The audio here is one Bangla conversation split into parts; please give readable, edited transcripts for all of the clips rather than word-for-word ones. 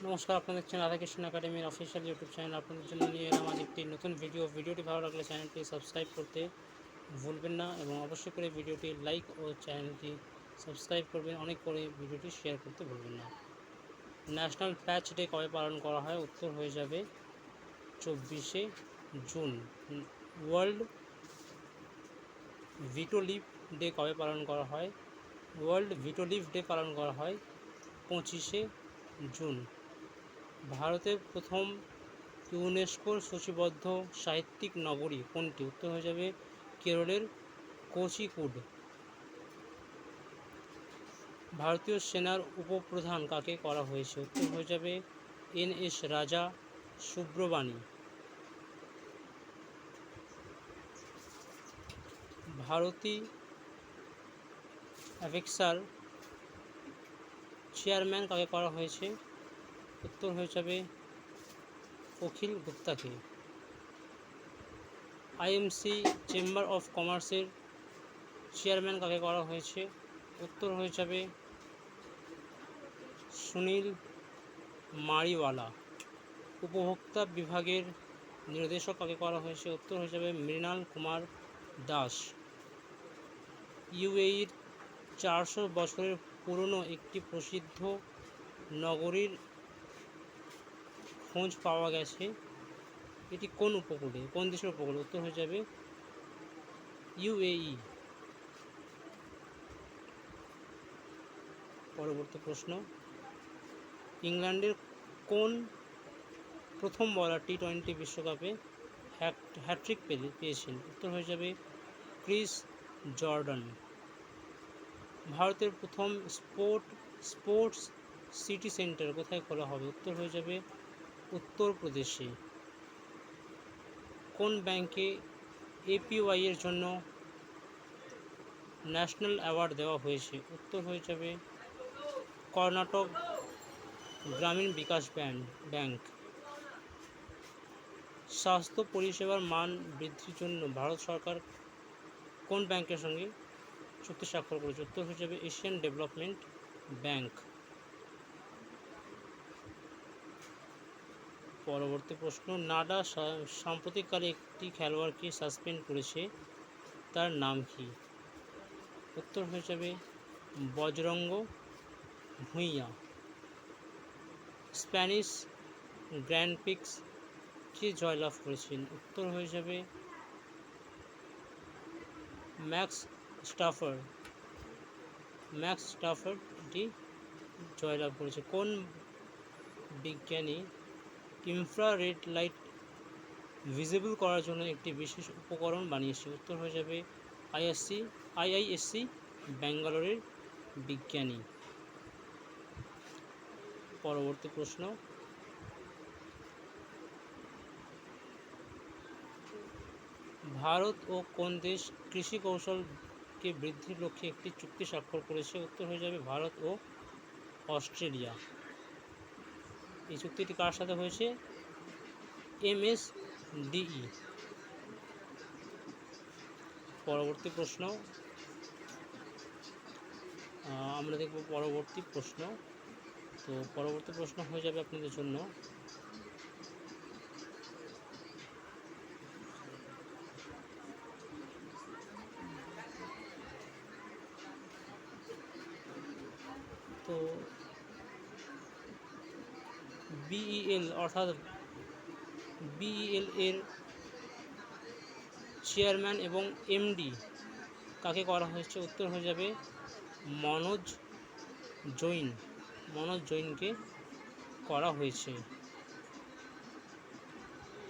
নমস্কার, আপনাদের দেখছেন রাধাকৃষ্ণ একাডেমির অফিসিয়াল ইউটিউব চ্যানেল। আপনাদের জন্য নিয়ে এলাম আজ একটি নতুন ভিডিওটি ভালো লাগলে চ্যানেলটি সাবস্ক্রাইব করতে ভুলবেন না এবং অবশ্যই করে ভিডিওটি লাইক ও চ্যানেলটি সাবস্ক্রাইব করবেন, অনেক করে ভিডিওটি শেয়ার করতে ভুলবেন না। ন্যাশনাল প্যাচ ডে কবে পালন করা হয়? উত্তর হয়ে যাবে 24শে জুন। ওয়ার্ল্ড ভিটো লিভ ডে কবে পালন করা হয়? ওয়ার্ল্ড ভিটো লিভ ডে পালন করা হয় 25শে জুন। ভারতের প্রথম ইউনেস্কোর সূচিবদ্ধ সাহিত্যিক নগরী কোনটি? উত্তর হয়ে যাবে কেরলের কোচিকুড। ভারতীয় সেনার উপপ্রধান কাকে করা হয়েছে? উত্তর হয়ে যাবে NS রাজা সুব্রবাণী। ভারতী অ্যাভেক্সার চেয়ারম্যান কাকে করা হয়েছে? উত্তর হয়ে যাবে অখিল গুপ্তাকে। IMC চেম্বার অফ কমার্সের চেয়ারম্যান কাকে করা হয়েছে? উত্তর হয়ে যাবে সুনীল মারিওয়ালা। উপভোক্তা বিভাগের নির্দেশক কাকে করা হয়েছে? উত্তর হয়ে যাবে মৃণাল কুমার দাস। UAEর 400 বছরের পুরনো একটি প্রসিদ্ধ নগরীর খোঁজ পাওয়া গেছে। এটি কোন উপকূলে, কোন দেশের উপকূলে? উত্তর হয়ে যাবে UAE। পরবর্তী প্রশ্ন, ইংল্যান্ডের কোন প্রথম বলার T20 বিশ্বকাপে হ্যাট্রিক পেয়েছেন? উত্তর হয়ে যাবে ক্রিস জর্ডান। ভারতের প্রথম স্পোর্টস সিটি সেন্টার কোথায় খোলা হবে? উত্তর হয়ে যাবে উত্তরপ্রদেশে। কোন ব্যাংকে APY এর জন্য ন্যাশনাল অ্যাওয়ার্ড দেওয়া হয়েছে? উত্তর হয়ে যাবে কর্ণাটক গ্রামীণ বিকাশ ব্যাংক। স্বাস্থ্য পরিষেবার মান বৃদ্ধির জন্য ভারত সরকার কোন ব্যাংকের সঙ্গে চুক্তি স্বাক্ষর করেছে? উত্তর হয়ে যাবে এশিয়ান ডেভেলপমেন্ট ব্যাংক। পরবর্তী প্রশ্ন, নাডা সাম্প্রতিককালে একটি খেলোয়াড়কে সাসপেন্ড করেছে, তার নাম কি? উত্তর হয়ে যাবে Bajrang Bhuiyan. Spanish grand prix কে জয়লাভ করেছেন? উত্তর হয়ে যাবে ম্যাক্স স্টাফার্ডটি জয়লাভ করেছে। কোন বিজ্ঞানী ইনফ্রারেড লাইট ভিজিবল করার জন্য একটি বিশেষ উপকরণ বানিয়েছে? উত্তর হয়ে যাবে IISc ব্যাঙ্গালোরের বিজ্ঞানী। পরবর্তী প্রশ্ন, ভারত ও কোন দেশ কৃষি কৌশলকে বৃদ্ধির লক্ষ্যে একটি চুক্তি স্বাক্ষর করেছে? উত্তর হয়ে যাবে ভারত ও অস্ট্রেলিয়া। এই চুক্তিটি কার সাথে হয়েছে? MSDE। পরবর্তী প্রশ্ন, আমরা দেখব পরবর্তী প্রশ্ন। তো পরবর্তী প্রশ্ন হয়ে যাবে আপনাদের জন্য, তো BEL অর্থাৎ BEL এর চেয়ারম্যান এবং MD কাকে করা হয়েছে? উত্তর হয়ে যাবে মনোজ জৈনকে করা হয়েছে।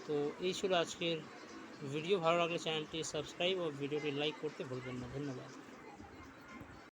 তো এই ছিল আজকের ভিডিও। ভালো লাগলে চ্যানেলটি সাবস্ক্রাইব ও ভিডিওটি লাইক করতে ভুলবেন না। ধন্যবাদ।